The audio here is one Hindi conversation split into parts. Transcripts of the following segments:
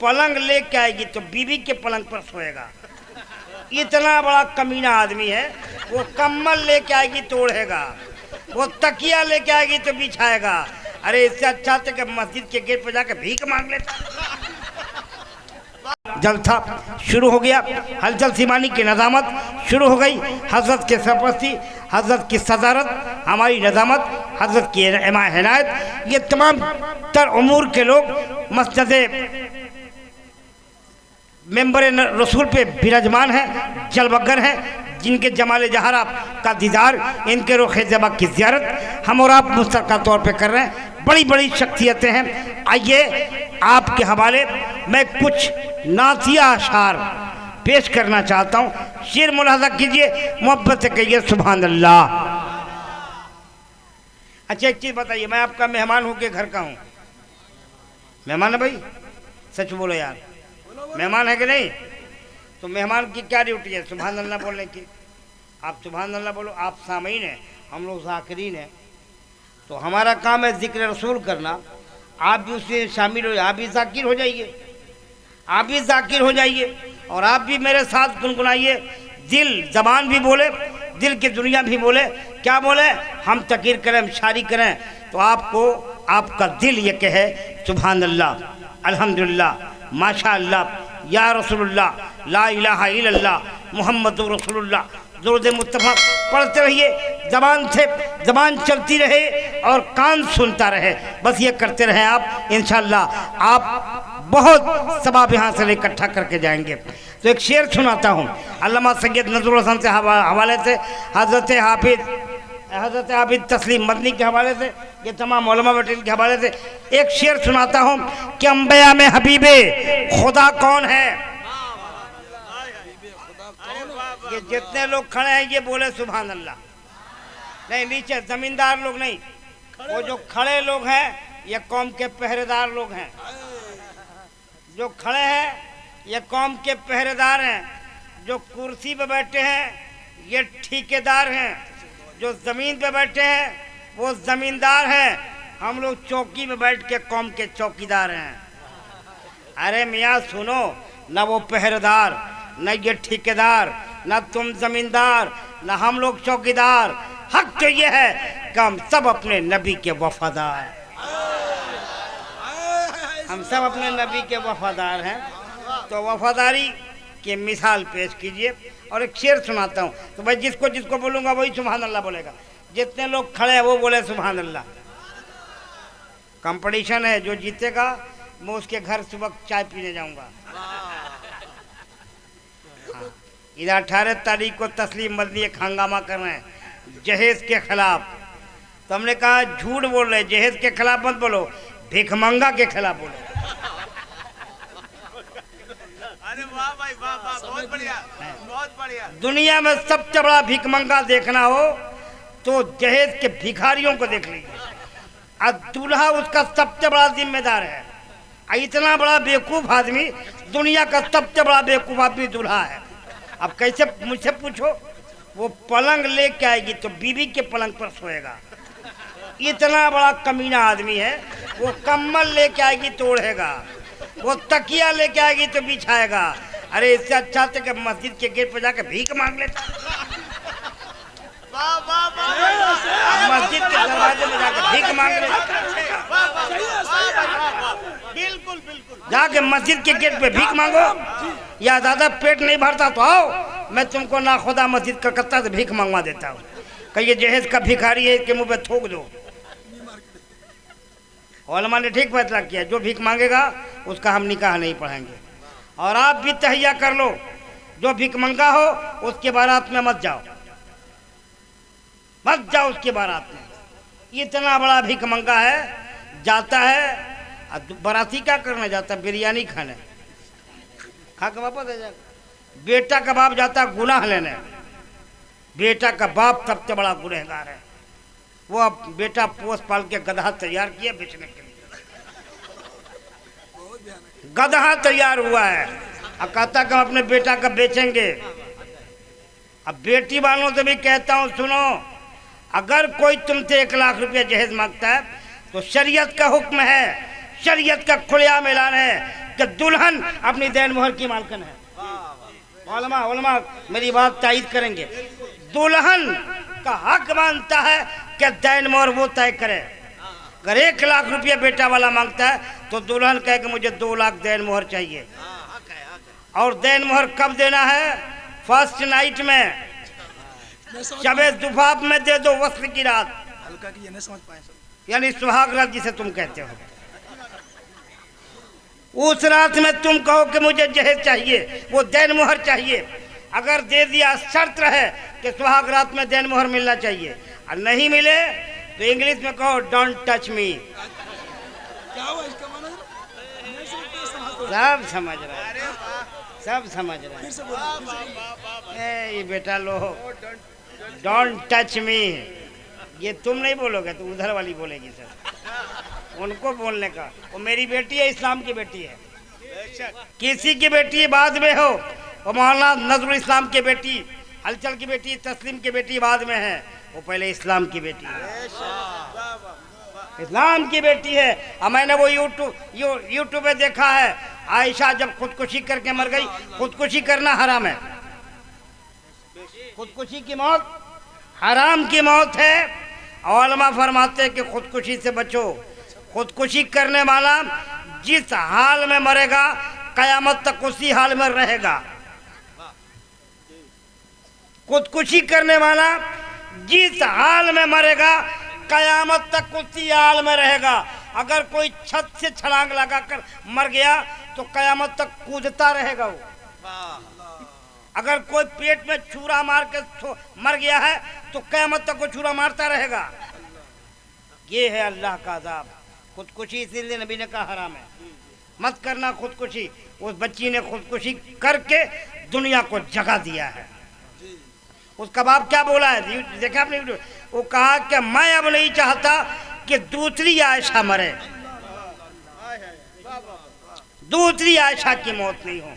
पलंग लेके आएगी तो बीवी के पलंग पर सोएगा। इतना बड़ा कमीना आदमी है। वो कम्बल लेके आएगी तो ओढ़ेगा, वो तकिया लेके आएगी तो बिछाएगा। अरे इससे अच्छा था कि मस्जिद के गेट पर जाकर भीख मांग लेता। जलसा शुरू हो गया, हलचल सीमानी की नज़ामत शुरू हो गई। हजरत के सरपरस्ती, हजरत की सदारत, हमारी नज़ामत, हजरत की हिमायत, ये तमाम तर उमूर के लोग मस्जिद मेंबर रसूल पे विराजमान हैं, जलवगर हैं, जिनके जमाल जहरा का दीदार, इनके रुखे ज़बा की ज़ियारत हम और आप मुस्तक़िल तौर पे कर रहे हैं। बड़ी बड़ी शख्सियतें हैं। आइए आपके हवाले मैं कुछ नातिया अशार पेश करना चाहता हूँ। शेर मुलाहज़ा कीजिए, मोहब्बत से कहिए सुभान अल्लाह। अच्छा एक चीज़ बताइए, मैं आपका मेहमान हूँ कि घर का हूँ? मेहमान है भाई, सच बोलो यार, मेहमान है कि नहीं? तो मेहमान की क्या ड्यूटी है? सुभान अल्लाह बोलने की। आप सुभान अल्लाह बोलो। आप सामीन हैं, हम लोग ज़ाकिरीन हैं, तो हमारा काम है जिक्र रसूल करना। आप भी उसमें शामिल हो, आप भी ज़ाकिर हो जाइए, आप भी ज़ाकिर हो जाइए और आप भी मेरे साथ गुनगुनाइए। दिल ज़बान भी बोले, दिल की दुनिया भी बोले। क्या बोले? हम तकीर करें, हम शारी करें, तो आपको आपका दिल ये कहे सुभान अल्लाह, अल्हम्दुलिल्लाह, माशा अल्लाह, या रसूलुल्लाह, ला इलाहा इल्लल्लाह, मुहम्मदुर रसूलुल्लाह, दुरूद मुस्तफ़ा पढ़ते रहिए। ज़बान से ज़बान चलती रहे और कान सुनता रहे, बस ये करते रहें आप। इंशाअल्लाह आप बहुत सवाब यहाँ से इकट्ठा करके जाएंगे। तो एक शेर सुनाता हूँ अल्लामा सैयद नज़रुल हसन से हवाले से, हज़रत हाफिज़ तस्लीम मदनी के हवाले से, ये तमाम उलमा मटीरियल के हवाले से एक शेर सुनाता हूँ कि अंबिया में हबीबे खुदा कौन है। ये जितने लोग खड़े हैं ये बोले सुभान अल्लाह। नहीं, नीचे जमींदार लोग नहीं, वो जो खड़े लोग हैं ये कौम के पहरेदार लोग हैं। जो खड़े हैं ये कौम के पहरेदार हैं। जो कुर्सी पे बैठे हैं ये ठेकेदार हैं। जो ज़मीन पे बैठे हैं वो ज़मींदार हैं। हम लोग चौकी पे बैठ के कौम के चौकीदार हैं। अरे मियाँ सुनो, न वो पहरेदार, न ये ठेकेदार, न तुम ज़मींदार, न हम लोग चौकीदार। हक तो ये है कि हम सब अपने नबी के वफादार, हम सब अपने नबी के वफादार हैं। तो वफादारी की मिसाल पेश कीजिए। और एक शेर सुनाता हूँ, तो भाई जिसको जिसको बोलूँगा वही सुभान अल्लाह बोलेगा। जितने लोग खड़े हैं वो बोले सुभान अल्लाह। कंपटीशन है, जो जीतेगा मैं उसके घर सुबह चाय पीने जाऊँगा। इधर 18 तारीख को तस्लीम मदनी एक हंगामा कर रहे हैं जहेज के खिलाफ। तो हमने कहा झूठ बोल रहे, जहेज के खिलाफ मत बोलो, भिखमंगा के खिलाफ बोलो। अरे वाह भाई वाह वाह, बहुत बढ़िया, बहुत बढ़िया। दुनिया में सबसे बड़ा भिखमंगा देखना हो तो जहेज के भिखारियों को देख लीजिए। और दूल्हा उसका सबसे बड़ा जिम्मेदार है। इतना बड़ा बेवकूफ़ आदमी, दुनिया का सबसे बड़ा बेवकूफ़ आदमी दूल्हा है। अब कैसे, मुझसे पूछो, वो पलंग लेके आएगी तो बीवी के पलंग पर सोएगा। इतना बड़ा कमीना आदमी है। वो कम्बल लेके आएगी तो ओढ़ेगा, वो तकिया लेके आएगी तो बिछाएगा। अरे इससे अच्छा था कि मस्जिद के गेट पर जाकर भीख मांग लेता। वाह वाह वाह, मस्जिद के दरवाजे में जाकर भीख मांग लेता। बिल्कुल बिल्कुल। जाके मस्जिद के गेट पे भीख मांगो। या ज़्यादा पेट नहीं भरता तो आओ, मैं तुमको ना खुदा मस्जिद कलकत्ता से भीख मंगवा देता हूँ। कहिए जहेज का भिखारी है, इसके मुंह पे थूक दो। उलमा ने ठीक फैसला किया, जो भीख मांगेगा उसका हम निकाह नहीं पढ़ेंगे। और आप भी तहिया कर लो, जो भीख मंगा हो उसके बारात में मत जाओ, मत जाओ उसके बारात में। इतना बड़ा भीख मंगा है, जाता है बाराती क्या करने जाता है? बिरयानी खाने, खा के वापस आ जाएगा। बेटा का बाप जाता है गुनाह लेने। बेटा का बाप सबसे बड़ा गुनहगार है। वो अब बेटा पोस पाल के गधा तैयार किया बेचने के लिए। गधा तैयार हुआ है और कहता कि हम अपने बेटा का बेचेंगे। अब बेटी वालों से भी कहता हूँ, सुनो, अगर कोई तुमसे 1 लाख रुपया जहेज मांगता है तो शरीयत का हुक्म है शरीयत का खुलेआम ऐलान है कि दुल्हन अपनी दैन मोहर की मालकिन है। उलमा मेरी बात तायीद करेंगे। दुल्हन का हक मानता है कि दैन मोहर वो तय करे। अगर 1 लाख रुपया बेटा वाला मांगता है तो दुल्हन कहे कि मुझे 2 लाख दैन मोहर चाहिए। और दैन मोहर कब देना है? फर्स्ट नाइट में, शबे दुफाफ में दे दो, वस्ल की रात, हल्का की ये नहीं समझ पाए सब। यानी सुहाग रात जिसे तुम कहते हो। उस रात में तुम कहो कि मुझे जहेज चाहिए, वो दैन मोहर चाहिए। अगर दे दिया, शर्त रहे कि सुहाग रात में दैन मोहर मिलना चाहिए, और नहीं मिले तो इंग्लिश में कहो डोंट टच मी। क्या हुआ इसका माना? नहीं समझते, समझते। सब समझ रहा है, सब समझ रहा है। फिर से बोलो, फिर से। ये बेटा लो, डोंट टच मी, ये तुम नहीं बोलोगे तो उधर वाली बोलेगी सर। उनको बोलने का, वो मेरी बेटी है, इस्लाम की बेटी है। किसी की बेटी बाद में हो, वो मौलाना नजरुल इस्लाम की बेटी, हलचल की बेटी, तस्लीम की बेटी बाद में है, वो पहले इस्लाम की बेटी है, इस्लाम की बेटी है। और मैंने वो यूट्यूब पे देखा है, आयशा जब खुदकुशी करके मर गई। खुदकुशी करना हराम है, खुदकुशी की मौत हराम की मौत है। उलमा फरमाते हैं कि खुदकुशी से बचो। खुदकुशी करने वाला जिस हाल में मरेगा कयामत तक उसी हाल में रहेगा। खुदकुशी करने वाला जिस हाल में मरेगा कयामत तक उसी हाल में रहेगा। अगर कोई छत से छलांग लगाकर मर गया तो कयामत तक कूदता रहेगा वो। अगर कोई पेट में छुरा मार के मर गया है तो कयामत तक वो छुरा मारता रहेगा। ये है अल्लाह का अज़ाब। खुदकुशी इसीलिए नबी ने कहा हराम है, मत करना खुदकुशी। उस बच्ची ने खुदकुशी करके दुनिया को जगा दिया है। उसका बाप क्या बोला है देखा आपने? वो कहा कि मैं अब नहीं चाहता कि दूसरी आयशा मरे, दूसरी आयशा की मौत नहीं हो,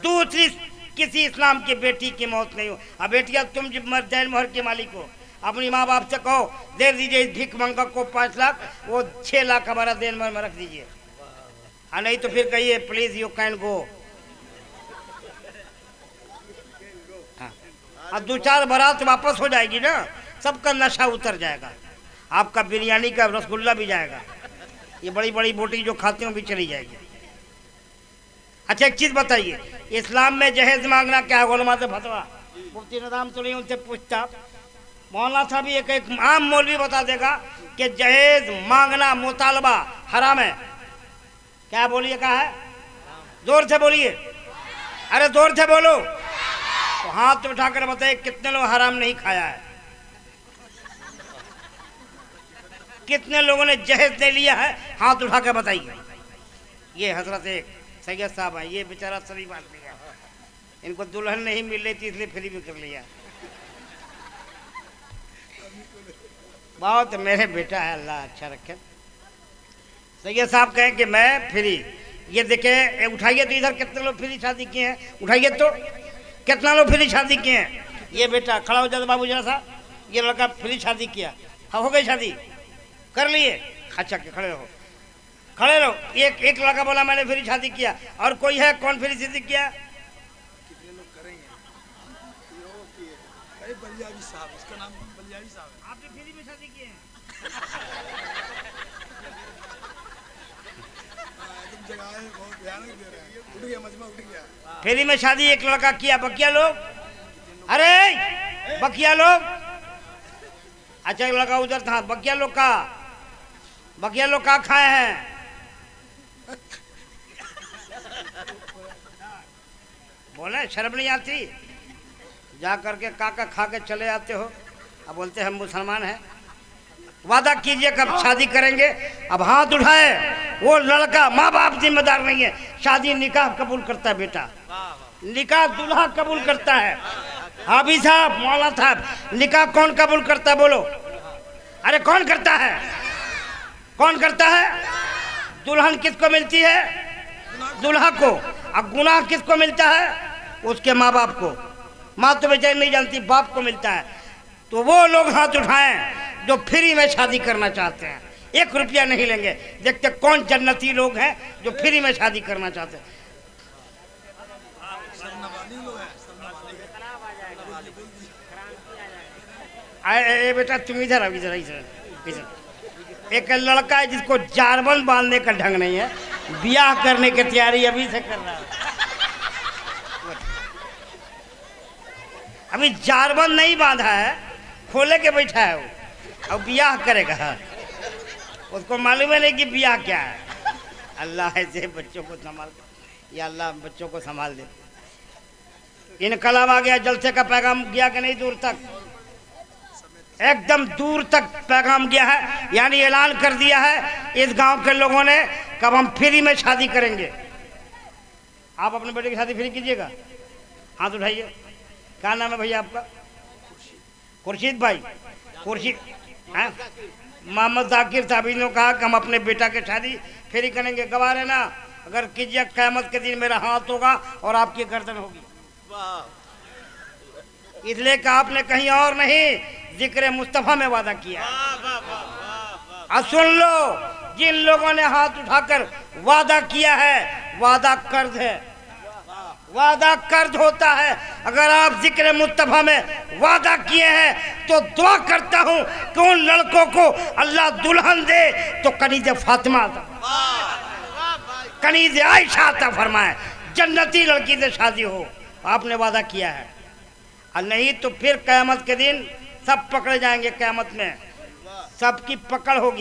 दूसरी किसी इस्लाम की बेटी की मौत नहीं हो। अब बेटिया तुम जब दैन मोहर के मालिक हो, अपनी माँ बाप से कहो दे दीजिए भीख मंगा को 5 लाख, वो 6 लाख हमारा दैन मोहर में रख दीजिए। हाँ, नहीं तो फिर कहिए प्लीज यू कैन गो। अब 2-4 बारात वापस हो जाएगी ना, सबका नशा उतर जाएगा, आपका बिरयानी का रसगुल्ला भी जाएगा, ये बड़ी बड़ी बोटी जो खाते हो भी चली जाएगी। अच्छा एक चीज़ बताइए, इस्लाम में जहेज मांगना क्या है? उलमा से फतवा, मुफ्ती निज़ाम तो नहीं उनसे पूछता, मौलाना साहब एक आम मौलवी बता देगा कि जहेज मांगना मुतालबा हराम है। क्या बोलिए? कहा है? जोर से बोलिए, अरे जोर से बोलो। तो हाथ उठाकर बताइए कितने लोग हराम नहीं खाया है, कितने लोगों ने जहेज नहीं लिया है? हाथ उठा कर बताइए। ये हजरत एक सैयद साहब है, ये बेचारा शरीफ आदमी है, इनको दुल्हन नहीं मिल रही थी इसलिए फ्री भी कर लिया। बहुत मेरे बेटा है, अल्लाह अच्छा रखे। सैयद साहब कहें कि मैं फ्री, ये देखे उठाइए तो इधर कितने लोग फ्री शादी किए हैं, उठाइए तो कितना लोग फ्री शादी किए हैं। ये बेटा खड़ा हो जाता बाबू जरा सा, ये लड़का फ्री शादी किया, हाँ हो गई शादी, कर लिए, अच्छा खड़े रहो, खड़े रहो। एक लड़का बोला मैंने फ्री शादी किया, और कोई है कौन फ्री शादी किया? कितने लोग करेंगे? अरे बलियावी साहब, इसका नाम बलियावी साहब है। आपने फ्री में शादी की है? तुम जगह है, बहुत ध्यान दे रहे हैं, उठ गया मजमा, उठ गया। फ्री में शादी एक लड़का किया, बकिया लोग, अरे बकिया लोग, अच्छा एक लड़का उधर था, बकिया लोग का खाए हैं? बोले शर्म नहीं आती? जा करके काका खा के चले आते हो, अब बोलते हम मुसलमान हैं। वादा कीजिए कब शादी करेंगे। अब हाथ उठाए वो लड़का, माँ बाप जिम्मेदार नहीं है, शादी निकाह कबूल करता है बेटा, निकाह दूल्हा कबूल करता है। हाफी साहब, मौलाना साहब, निकाह कौन कबूल करता है बोलो? अरे कौन करता है? कौन करता है? दुल्हन किसको मिलती है? दूल्हा को। अब गुनाह किसको मिलता है? उसके माँ बाप को। माँ तो बेचारी नहीं जानती, बाप को मिलता है। तो वो लोग हाथ उठाएं जो फ्री में शादी करना चाहते हैं। 1 रुपया नहीं लेंगे। देखते कौन जन्नती लोग हैं जो फ्री में शादी करना चाहते हैं। ए बेटा तुम इधर आओ, इधर इधर। एक लड़का है जिसको जारबंद बांधने का ढंग नहीं है, ब्याह करने की तैयारी अभी से कर रहा है। अभी जारबंद नहीं बांधा है, खोले के बैठा है वो, अब ब्याह करेगा। उसको मालूम है नहीं कि ब्याह क्या है। अल्लाह ऐसे बच्चों को संभाल दे, या अल्लाह बच्चों को संभाल दे। इनकलाब आ गया, जलसे का पैगाम गया कि नहीं दूर तक, एकदम दूर तक पैगाम गया है। यानी ऐलान कर दिया है इस गांव के लोगों ने कब हम फ्री में शादी करेंगे। आप अपने बेटे की शादी फ्री कीजिएगा, हाथ उठाइए। क्या नाम है भैया आपका? खुर्शीद भाई। खुर्शीद मोहम्मद जाकिर साहब ने कहा कि हम अपने बेटा की शादी फ्री करेंगे। गवाह है ना, अगर कीजिए क़यामत के दिन मेरा हाथ होगा और आपकी गर्दन होगी। इसलिए कि आपने कहीं और नहीं, जिक्र मुस्तफ़ा में वादा किया। अब सुन लो, जिन लोगों ने हाथ उठाकर वादा किया है, वादा कर्ज है, वादा कर्ज होता है। अगर आप जिक्र मुस्तफ़ा में वादा किए हैं तो दुआ करता हूं कि उन लड़कों को अल्लाह दुल्हन दे तो कनीज़ फातिमा, कनीज़ आयशा अता फरमाए, जन्नती लड़की से शादी हो। आपने वादा किया है, और नहीं तो फिर क़यामत के दिन सब पकड़े जाएंगे। क़यामत में सबकी पकड़ होगी।